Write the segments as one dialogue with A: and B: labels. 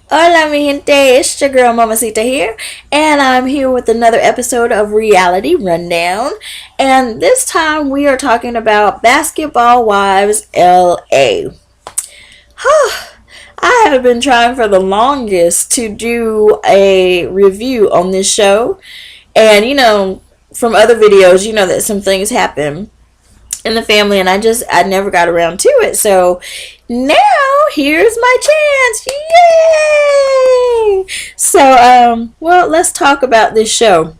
A: Hola mi gente, it's your girl Mamacita here, and I'm here with another episode of Reality Rundown. And this time we are talking about Basketball Wives LA. I have been trying for the longest to do a review on this show, and from other videos, that some things happen in the family, and I never got around to it. So now here's my chance. Yay! So well, let's talk about this show.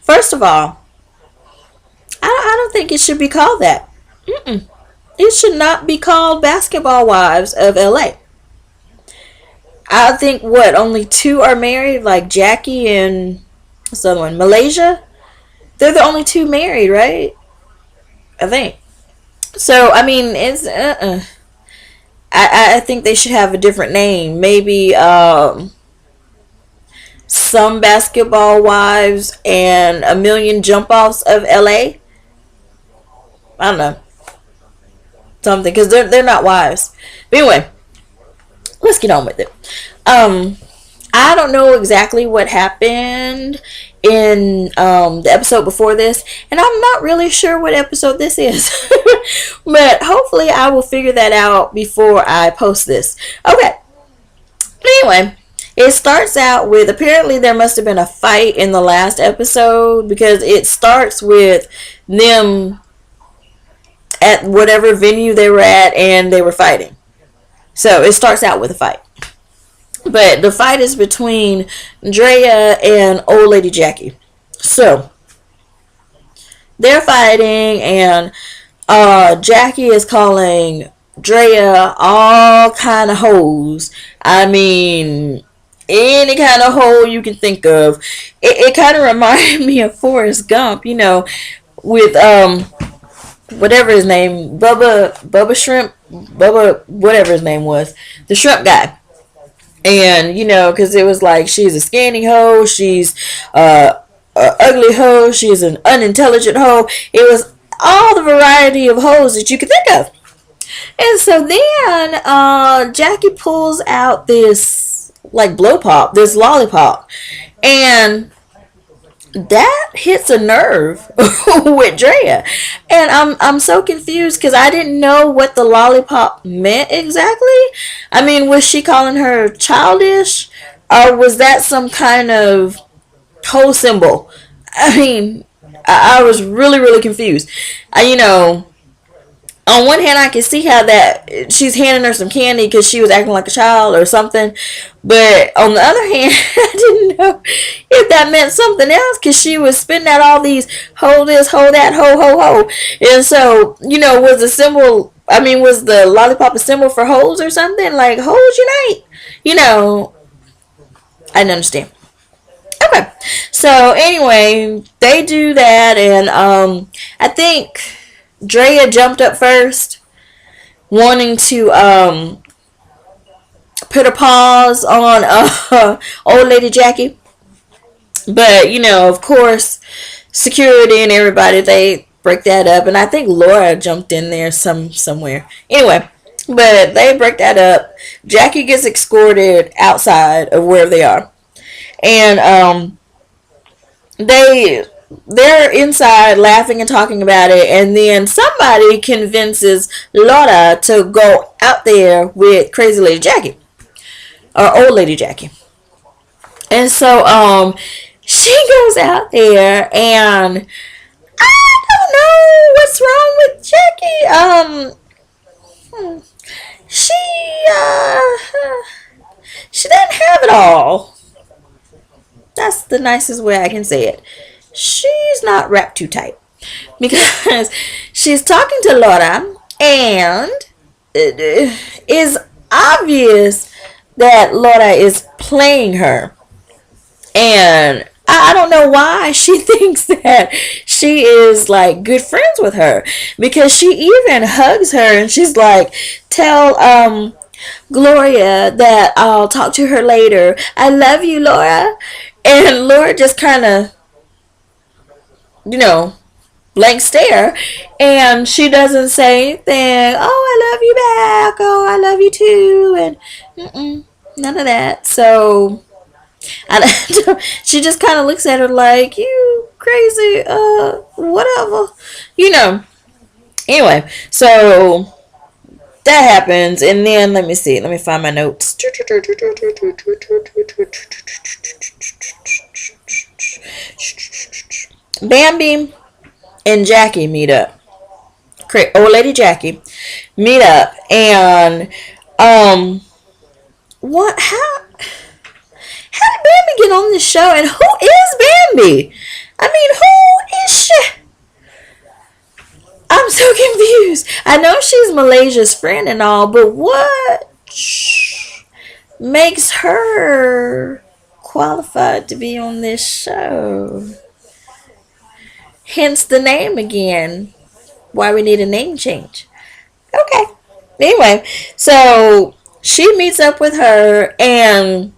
A: First of all, I don't think it should be called that. It should not be called Basketball Wives of LA. I think only two are married, like Jackie and what's the other one, Malaysia. They're the only two married, right? I think. So I mean, it's I think they should have a different name. Maybe some basketball wives and a million jump offs of LA. I don't know, something, because they're not wives. But anyway, let's get on with it. I don't know exactly what happened in the episode before this, and I'm not really sure what episode this is. But hopefully I will figure that out before I post this. Okay. Anyway, it starts out with, apparently there must have been a fight in the last episode, because it starts with them at whatever venue they were at and they were fighting. So it starts out with a fight. But the fight is between Draya and old lady Jackie. So they're fighting, and Jackie is calling Draya all kind of hoes. I mean, any kind of hole you can think of. It kind of reminded me of Forrest Gump, with whatever his name, Bubba Shrimp, Bubba whatever his name was, the shrimp guy. And because it was like, she's a skinny hoe, she's a ugly hoe, she's an unintelligent hoe. It was all the variety of hoes that you could think of. And so then Jackie pulls out this like blow pop, this lollipop, and that hits a nerve with Draya. And I'm so confused, because I didn't know what the lollipop meant exactly. I mean, was she calling her childish, or was that some kind of whole symbol? I mean, I was really, really confused. On one hand, I can see how that she's handing her some candy because she was acting like a child or something. But on the other hand, I didn't know if that meant something else, because she was spitting out all these hold this, hold that, ho, ho, ho. And so, was the symbol, I mean, was the lollipop a symbol for hoes or something? Like, hoes unite? I didn't understand. Okay. So, anyway, they do that, and I think Draya jumped up first, wanting to put a pause on old lady Jackie. But of course, security and everybody, they break that up, and I think Laura jumped in there somewhere. Anyway, but they break that up. Jackie gets escorted outside of where they are, and they're inside laughing and talking about it, and then somebody convinces Laura to go out there with crazy lady Jackie, or old lady Jackie. And so she goes out there, and I don't know what's wrong with Jackie. She doesn't have it all. That's the nicest way I can say it. She's not wrapped too tight, because she's talking to Laura, and it is obvious that Laura is playing her. And I don't know why she thinks that she is like good friends with her, because she even hugs her, and she's like, tell Gloria that I'll talk to her later. I love you, Laura. And Laura just kind of, blank stare, and she doesn't say anything. Oh, I love you back. Oh, I love you too. And none of that. So she just kind of looks at her like, you crazy, whatever, you know. Anyway, so that happens, and then let me see. Let me find my notes. Bambi and Jackie meet up. Old lady Jackie meet up, and what? How did Bambi get on this show, and who is Bambi? I mean, who is she? I'm so confused. I know she's Malaysia's friend and all, but what makes her qualified to be on this show? Hence the name again. Why we need a name change. Okay. Anyway, so she meets up with her, and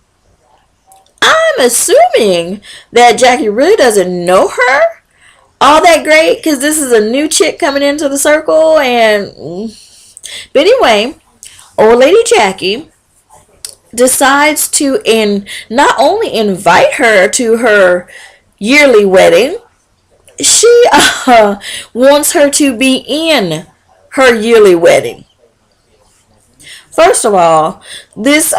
A: I'm assuming that Jackie really doesn't know her all that great, because this is a new chick coming into the circle. And but anyway, old lady Jackie decides to not only invite her to her yearly wedding, she wants her to be in her yearly wedding. First of all, this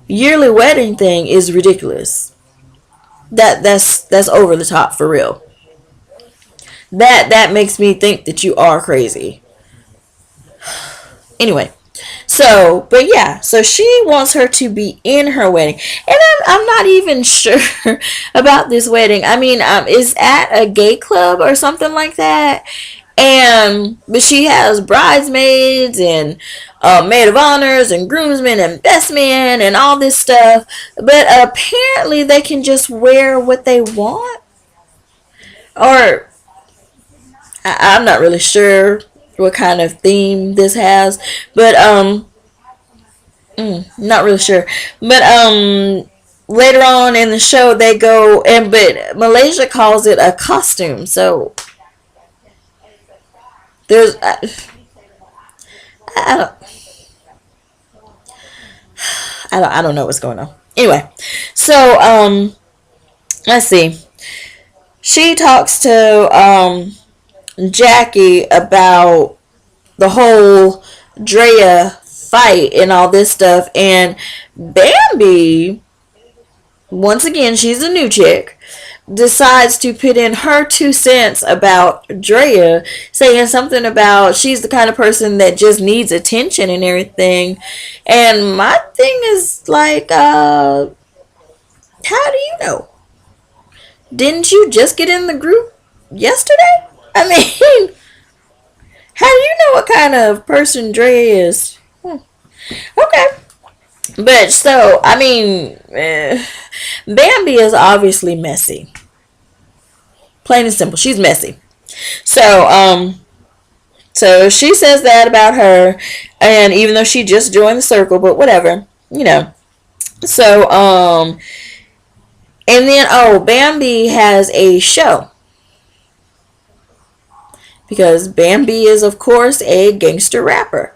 A: yearly wedding thing is ridiculous. That's over the top, for real. That makes me think that you are crazy. Anyway, so but yeah, so she wants her to be in her wedding, and I'm not even sure about this wedding. I mean, it's at a gay club or something like that, but she has bridesmaids and maid of honors and groomsmen and best men and all this stuff. But apparently they can just wear what they want, or I'm not really sure what kind of theme this has, but not really sure. But later on in the show they go, but Malaysia calls it a costume. So there's I don't know what's going on. Anyway, so let's see. She talks to Jackie about the whole Draya fight and all this stuff, and Bambi, once again, she's a new chick, decides to put in her 2 cents about Draya, saying something about she's the kind of person that just needs attention and everything. And my thing is like, how do you know? Didn't you just get in the group yesterday? I mean, how do you know what kind of person Draya is? Okay. But so, I mean, Bambi is obviously messy. Plain and simple. She's messy. So, so she says that about her, and even though she just joined the circle, but whatever, you know. So, and then, Bambi has a show. Because Bambi is, of course, a gangster rapper.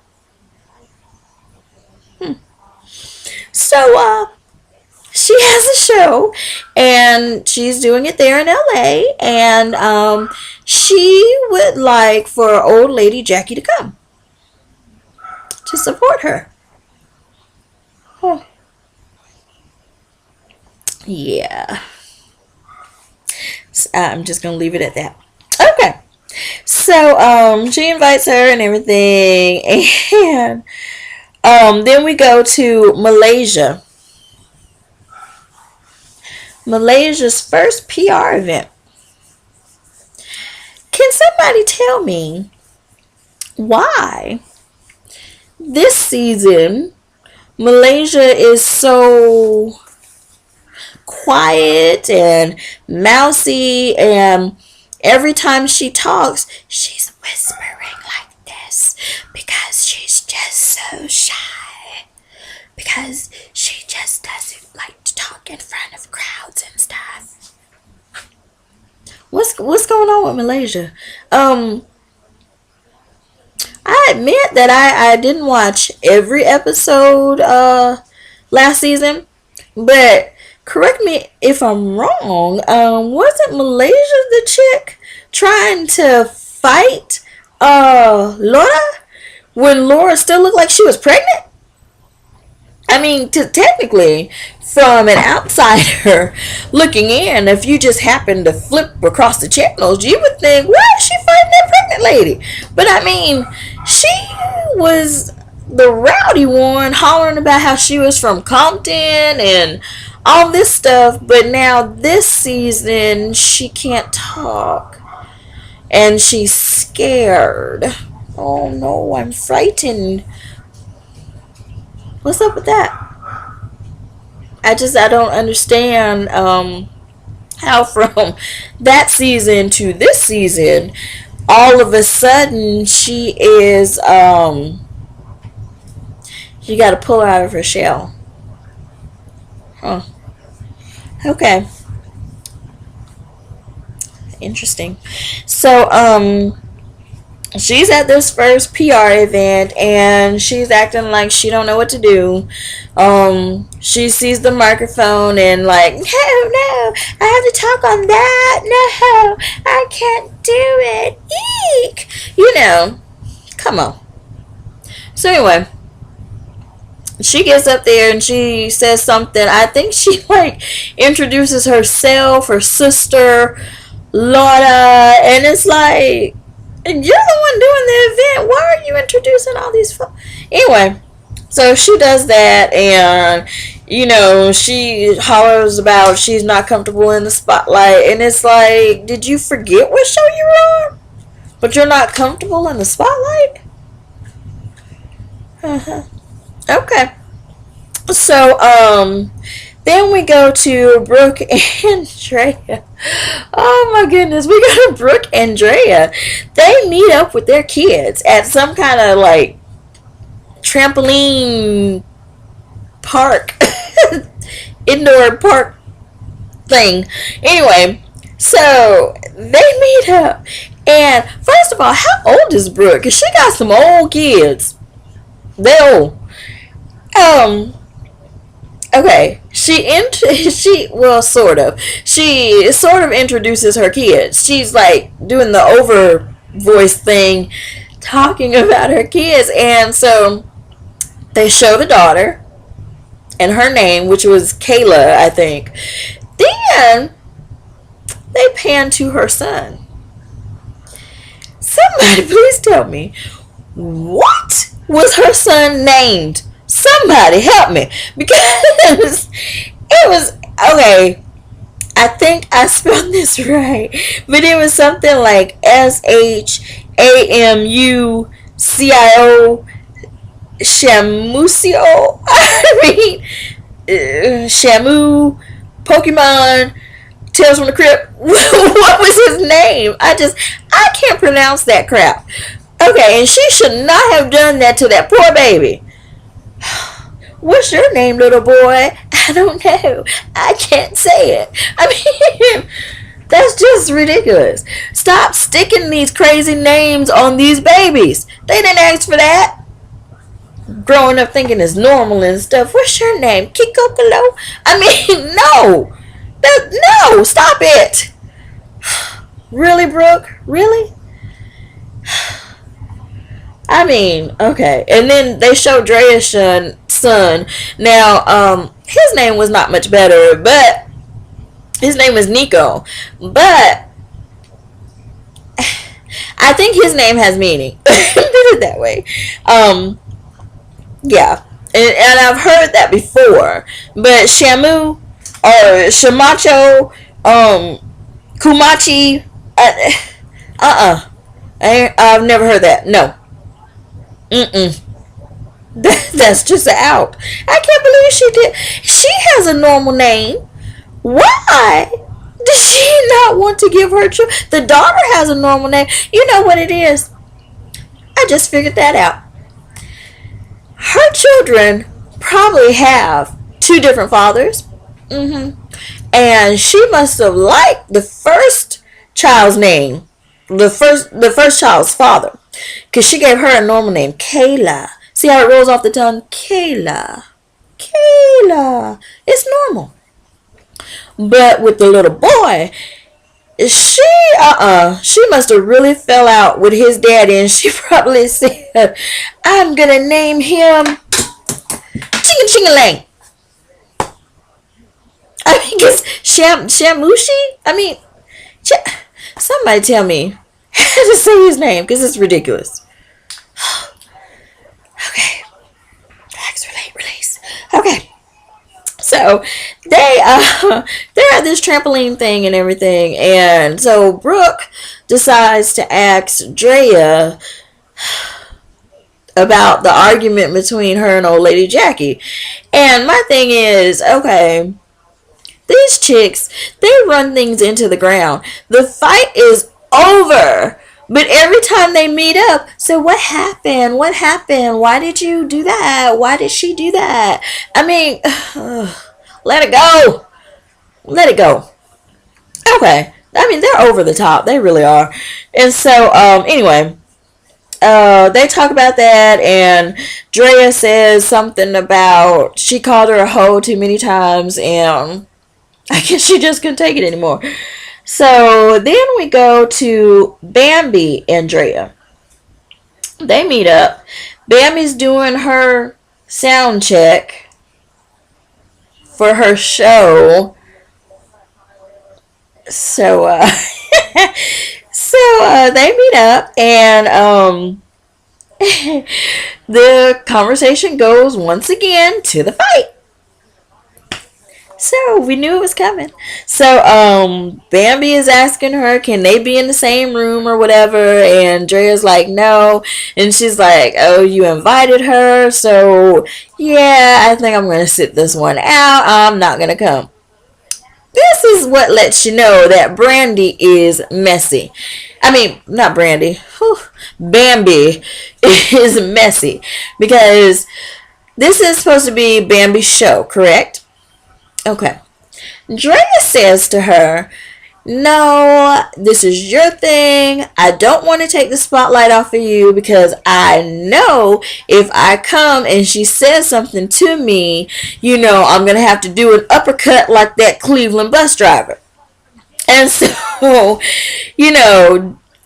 A: So, she has a show, and she's doing it there in LA, and she would like for old lady Jackie to come to support her. Huh. Yeah. So I'm just going to leave it at that. Okay. So, she invites her and everything, and then we go to Malaysia. Malaysia's first PR event. Can somebody tell me why this season Malaysia is so quiet and mousy, and every time she talks, she's whispering like this because she's just so shy. Because she just doesn't like to talk in front of crowds and stuff. What's going on with Malaysia? I admit that I didn't watch every episode last season, but correct me if I'm wrong. Wasn't Malaysia the chick trying to fight Laura when Laura still looked like she was pregnant? I mean, technically, from an outsider looking in, if you just happen to flip across the channels, you would think, why is she fighting that pregnant lady? But I mean, she was the rowdy one hollering about how she was from Compton and all this stuff. But now this season, she can't talk. And she's scared. Oh no, I'm frightened. What's up with that? I don't understand how from that season to this season, all of a sudden she is you got to pull her out of her shell. Huh. Okay. Interesting. So she's at this first PR event and she's acting like she don't know what to do. She sees the microphone and like, no, I have to talk on that. No, I can't do it. Eek! You know, come on. So anyway, she gets up there and she says something. I think she like introduces herself, her sister, Laura, and it's like, you're the one doing the event. Why are you introducing all these anyway, so she does that, and you know, she hollers about she's not comfortable in the spotlight, and it's like, did you forget what show you were on? But you're not comfortable in the spotlight? Okay. So then we go to Brooke and Draya. Oh my goodness, we go to Brooke and Draya. They meet up with their kids at some kind of like trampoline park, indoor park thing. Anyway, so they meet up. And first of all, how old is Brooke? Because she got some old kids. They're old. Okay, she sort of. She sort of introduces her kids. She's like doing the over voice thing, talking about her kids, and so they show the daughter and her name, which was Kayla, I think. Then they pan to her son. Somebody please tell me, what was her son named? Somebody help me, because it was, okay, I think I spelled this right, but it was something like SHAMUCIO, Shamusio. I mean, Shamu, Pokemon, Tales from the Crypt. What was his name? I can't pronounce that crap. Okay, and she should not have done that to that poor baby. What's your name, little boy? I don't know. I can't say it. I mean, that's just ridiculous. Stop sticking these crazy names on these babies. They didn't ask for that. Growing up thinking it's normal and stuff. What's your name? Kikokolo? I mean, no. No, stop it. Really, Brooke? Really? I mean, okay. And then they show Draya's son. Now, his name was not much better, but his name is Nico. But I think his name has meaning. Put it that way. Yeah. And I've heard that before. But Shamu or Shamacho, Kumachi, I've never heard that. No. That's just out. I can't believe she did. She has a normal name. Why does she not want to give her the daughter has a normal name? You know what it is? I just figured that out. Her children probably have two different fathers. And she must have liked the first child's name, the first child's father. Because she gave her a normal name, Kayla. See how it rolls off the tongue? Kayla. Kayla. It's normal. But with the little boy, she must have really fell out with his daddy, and she probably said, I'm gonna name him Chinga Chingalang. I mean, guess Shamushi? I mean, somebody tell me how to say his name, because it's ridiculous. Okay. Relax, release. Okay. So they're at this trampoline thing and everything, and so Brooke decides to ask Draya about the argument between her and old lady Jackie. And my thing is, okay, these chicks, they run things into the ground. The fight is over. But every time they meet up, so what happened? What happened? Why did you do that? Why did she do that? I mean, let it go. Let it go. Okay. I mean, they're over the top. They really are. And so, anyway, they talk about that, and Draya says something about she called her a hoe too many times, and I guess she just couldn't take it anymore. So then we go to Bambi and Draya. They meet up. Bambi's doing her sound check for her show. So, they meet up, and the conversation goes once again to the fight. So we knew it was coming. So Bambi is asking her, can they be in the same room or whatever? And Draya's like, no. And she's like, oh, you invited her, so yeah, I think I'm gonna sit this one out. I'm not gonna come. This is what lets you know that Brandy is messy. I mean, not Brandy. Whew, Bambi is messy, because this is supposed to be Bambi's show, correct? Okay. Draya says to her, no, this is your thing. I don't want to take the spotlight off of you, because I know if I come and she says something to me, I'm going to have to do an uppercut like that Cleveland bus driver. And so,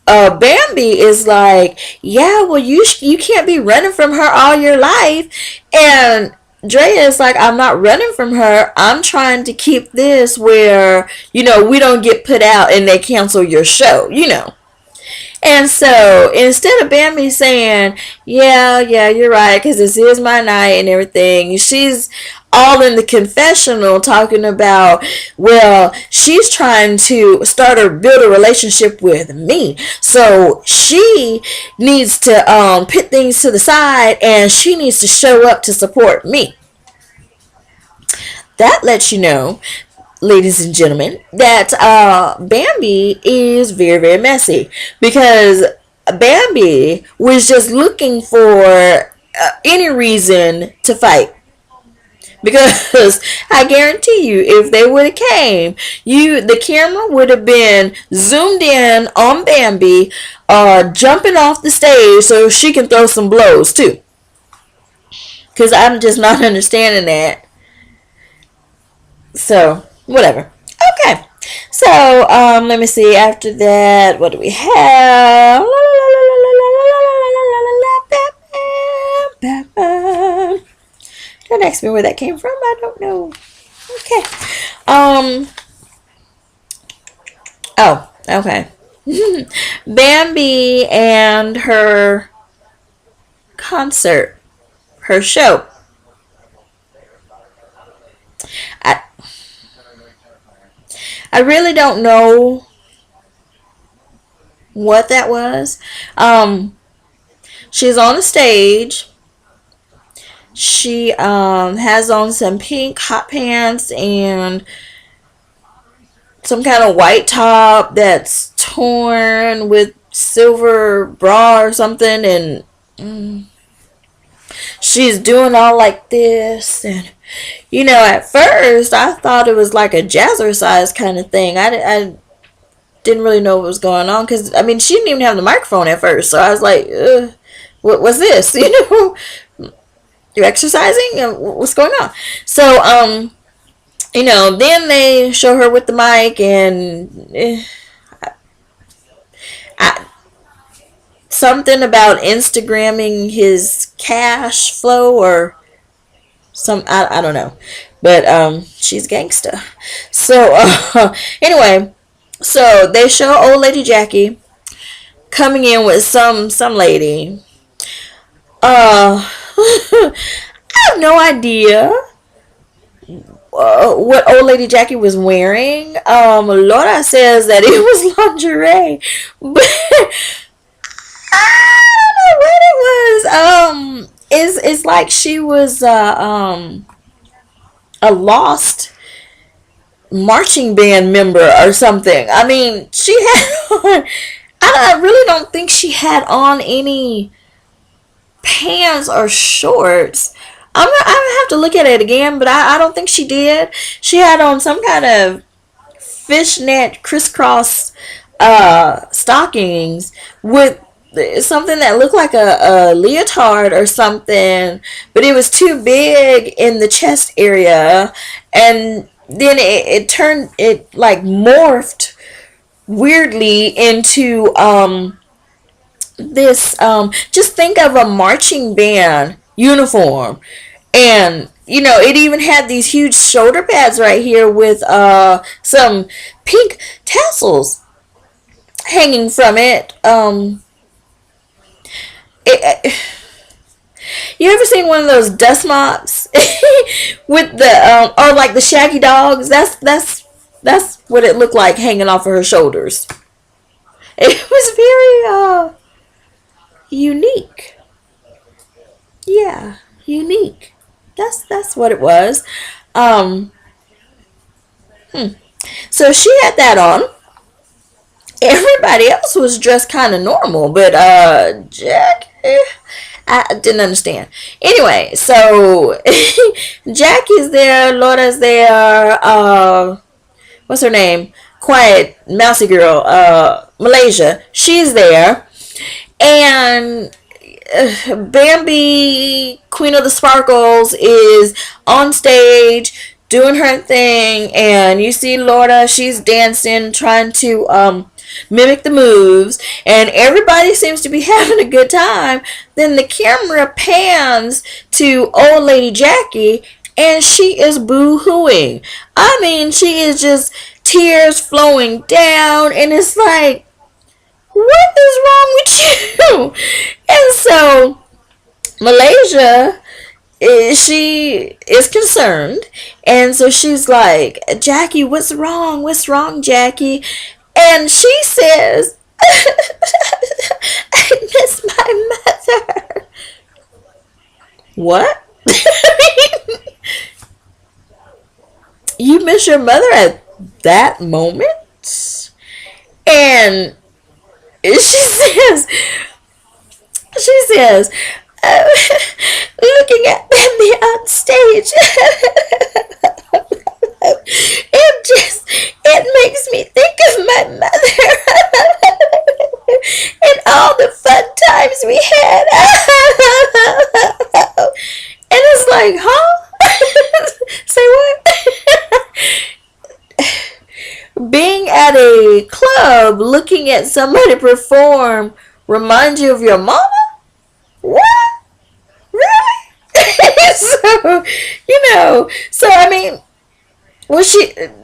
A: Bambi is like, yeah, well, you can't be running from her all your life. And Draya is like, I'm not running from her. I'm trying to keep this where, we don't get put out and they cancel your show, And so instead of Bambi saying, yeah, you're right, because this is my night and everything, she's all in the confessional talking about, well, she's trying to start or build a relationship with me. So she needs to put things to the side, and she needs to show up to support me. That lets you know, ladies and gentlemen, that Bambi is very, very messy, because Bambi was just looking for any reason to fight. Because I guarantee you, if they would have came, the camera would have been zoomed in on Bambi, jumping off the stage so she can throw some blows too. Because I'm just not understanding that. So, whatever. Okay. So, let me see. After that, what do we have? Don't ask me where that came from. I don't know. Okay. Oh, okay. Bambi and her concert, her show. I really don't know what that was. She's on a stage. She has on some pink hot pants and some kind of white top that's torn with silver bra or something, and she's doing all like this, and at first I thought it was like a jazzercise kind of thing. I didn't really know what was going on, because I mean she didn't even have the microphone at first, so I was like, what's this? You're exercising? What's going on? So then they show her with the mic, and I, something about Instagramming his cash flow or some, I don't know, but she's gangsta. So anyway, so they show old lady Jackie coming in with some lady. I have no idea what old lady Jackie was wearing. Laura says that it was lingerie, but I don't know what it was. It's like she was a lost marching band member or something. I mean, she had on, I really don't think she had on any pants or shorts. I have to look at it again, but I don't think she did. She had on some kind of fishnet crisscross stockings with something that looked like a leotard or something, but it was too big in the chest area, and then it turned, it like morphed weirdly into this just think of a marching band uniform, and it even had these huge shoulder pads right here with some pink tassels hanging from it. You ever seen one of those dust mops with the or like the Shaggy dogs? That's what it looked like hanging off of her shoulders. It was very unique. Yeah, unique. That's what it was. So she had that on. Everybody else was dressed kind of normal, but Jack, I didn't understand. Anyway, so Jackie's there, Laura's there, what's her name? Quiet, mousy girl, Malaysia. She's there. And Bambi, Queen of the Sparkles, is on stage doing her thing, and you see Laura, she's dancing, trying to mimic the moves, and everybody seems to be having a good time. Then the camera pans to old lady Jackie, and she is boo-hooing. I mean, she is just tears flowing down, and it's like, what is wrong with you? And so Malaysia, she is concerned, and so she's like, Jackie, what's wrong? What's wrong, Jackie? And she says, I miss my mother. What? You miss your mother at that moment? And she says, looking at Bambi on stage, it makes me think of my mother and all the fun times we had. And it's like, huh? Say what? Being at a club looking at somebody perform reminds you of your mama? What? Really? So I mean,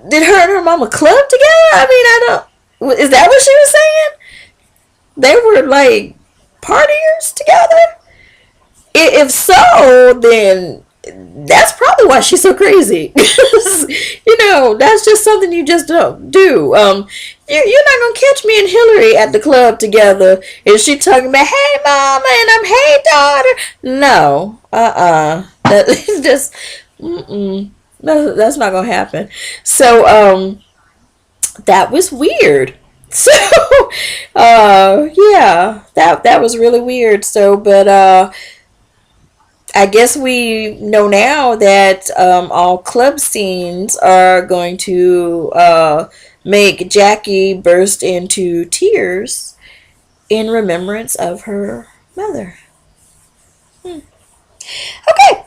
A: did her and her mama club together? I mean, is that what she was saying? They were like partiers together? If so, then that's probably why she's so crazy. That's just something you just don't do. You're not gonna catch me and Hillary at the club together. Is she talking about, hey mama, and I'm, hey daughter? No, that's just, that's not gonna happen. So that was weird. So yeah, that was really weird. So, but I guess we know now that all club scenes are going to make Jackie burst into tears in remembrance of her mother. Okay,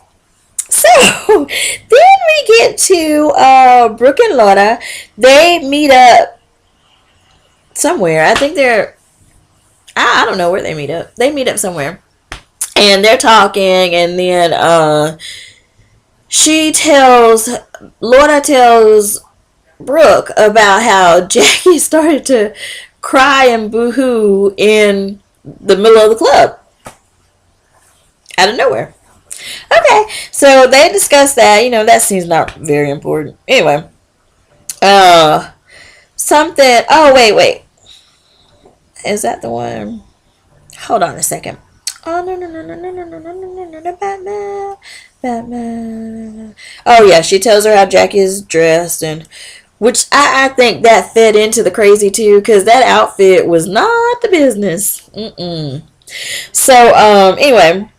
A: so then we get to Brooke and Laura. They meet up somewhere. I think I don't know where they meet up. They meet up somewhere. And they're talking, and then Laura tells Brooke about how Jackie started to cry and boo-hoo in the middle of the club. Out of nowhere. Okay, so they discuss that. That seems not very important. Anyway, something. Oh, wait. Is that the one? Hold on a second. Oh, no, Batman. Oh, yeah, she tells her how Jackie is dressed, and which I think that fed into the crazy, too, because that outfit was not the business. So, anyway.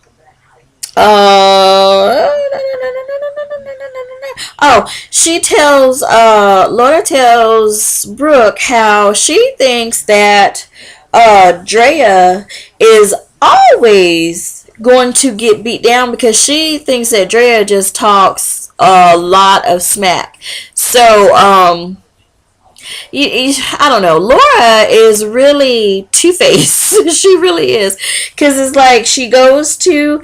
A: Laura tells Brooke how she thinks that Draya is always going to get beat down because she thinks that Draya just talks a lot of smack. So, I don't know. Laura is really two-faced. She really is. Because it's like she goes to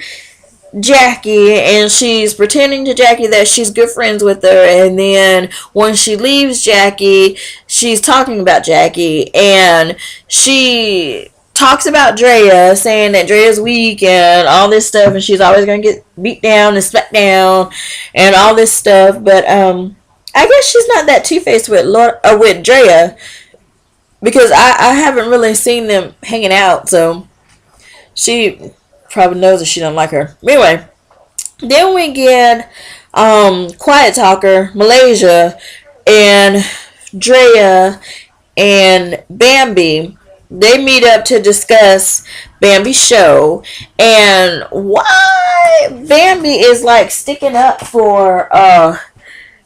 A: Jackie and she's pretending to Jackie that she's good friends with her, and then when she leaves Jackie, she's talking about Jackie, and she talks about Draya, saying that Drea's weak and all this stuff, and she's always gonna get beat down and smacked down and all this stuff. But I guess she's not that two-faced with Draya, because I haven't really seen them hanging out, so she probably knows that she don't like her. Anyway, then we get Quiet Talker, Malaysia, and Draya and Bambi. They meet up to discuss Bambi's show and why Bambi is like sticking up for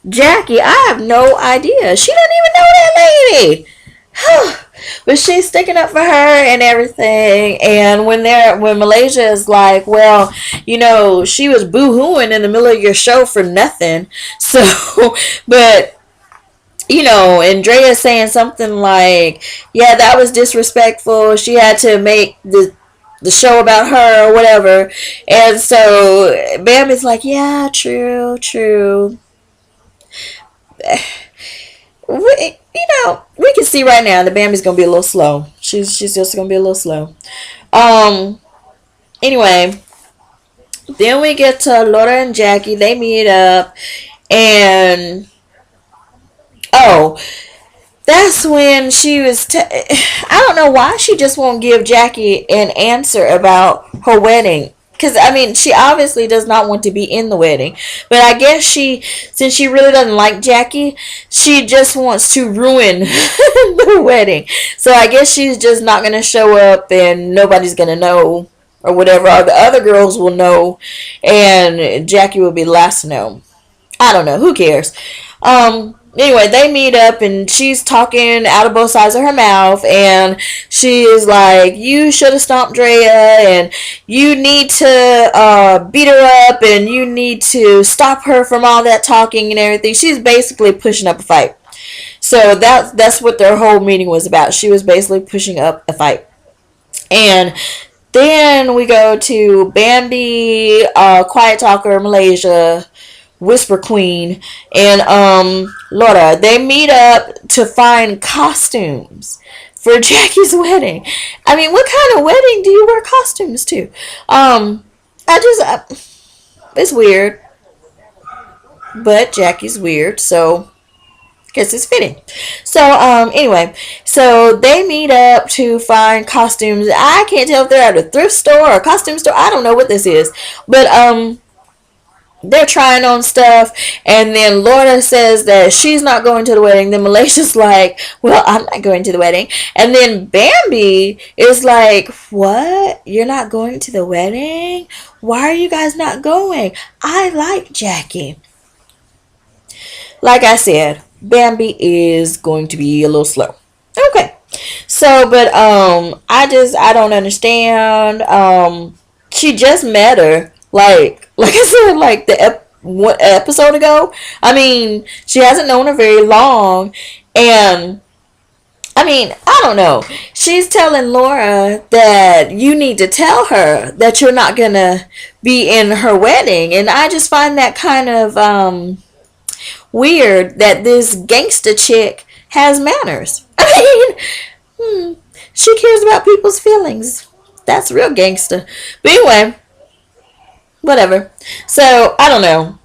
A: Jackie. I have no idea. She doesn't even know that lady. But she's sticking up for her and everything. And when Malaysia is like, well, she was boo-hooing in the middle of your show for nothing. So, but and Draya saying something like, yeah, that was disrespectful. She had to make the show about her or whatever. And so Bambi's like, yeah, true. We can see right now that Bambi's gonna be a little slow. She's just gonna be a little slow. Anyway, then we get to Laura and Jackie. They meet up, and that's when she was. I don't know why she just won't give Jackie an answer about her wedding. Because, she obviously does not want to be in the wedding. But I guess since she really doesn't like Jackie, she just wants to ruin the wedding. So I guess she's just not going to show up and nobody's going to know or whatever. Or the other girls will know and Jackie will be the last to know. I don't know. Who cares? Anyway, they meet up and she's talking out of both sides of her mouth, and she is like, you should have stomped Draya, and you need to beat her up, and you need to stop her from all that talking and everything. She's basically pushing up a fight. So that's what their whole meeting was about. She was basically pushing up a fight. And then we go to Bambi, Quiet Talker, Malaysia, Whisper Queen, and Laura. They meet up to find costumes for Jackie's wedding. What kind of wedding do you wear costumes to? It's weird, but Jackie's weird, so guess it's fitting. So anyway, so they meet up to find costumes. I can't tell if they're at a thrift store or a costume store. I don't know what this is, but they're trying on stuff, and then Laura says that she's not going to the wedding. Then Malaysia's like, well, I'm not going to the wedding. And then Bambi is like, what? You're not going to the wedding? Why are you guys not going? I like Jackie. Like I said, Bambi is going to be a little slow. Okay. So, but I don't understand. She just met her, like I said, like what episode ago. I mean, she hasn't known her very long, and I mean, I don't know. She's telling Laura that you need to tell her that you're not gonna be in her wedding, and I just find that kind of weird that this gangster chick has manners. I mean, she cares about people's feelings. That's real gangster. But anyway, whatever. So I don't know.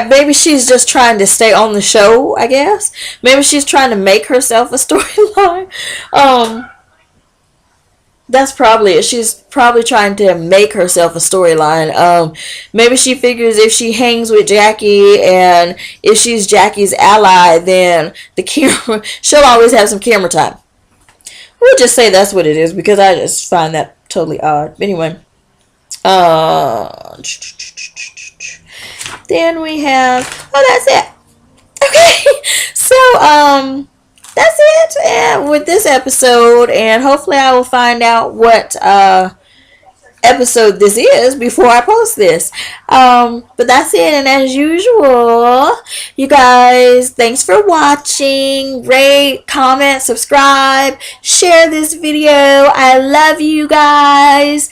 A: Maybe she's just trying to stay on the show. I guess maybe she's trying to make herself a storyline. Um, that's probably it. She's probably trying to make herself a storyline. Maybe she figures if she hangs with Jackie and if she's Jackie's ally, then the camera she'll always have some camera time. We'll just say that's what it is because I just find that totally odd. But anyway, uh, then we have. Oh, that's it. Okay, so that's it with this episode, and hopefully I will find out what episode this is before I post this. But that's it, and as usual, you guys, thanks for watching. Rate, comment, subscribe, share this video. I love you guys.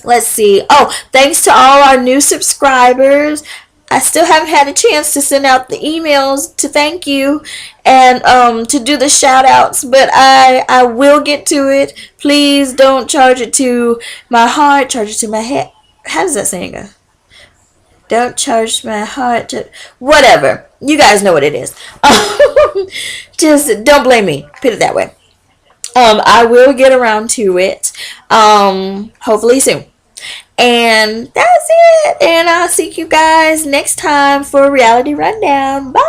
A: Let's see. Oh, thanks to all our new subscribers. I still haven't had a chance to send out the emails to thank you and to do the shout outs, but I will get to it. Please don't charge it to my heart, charge it to my head. How does that saying go? Don't charge my heart to whatever. You guys know what it is. Just don't blame me. Put it that way. I will get around to it. Hopefully soon. And that's it. And I'll see you guys next time for Reality Rundown. Bye.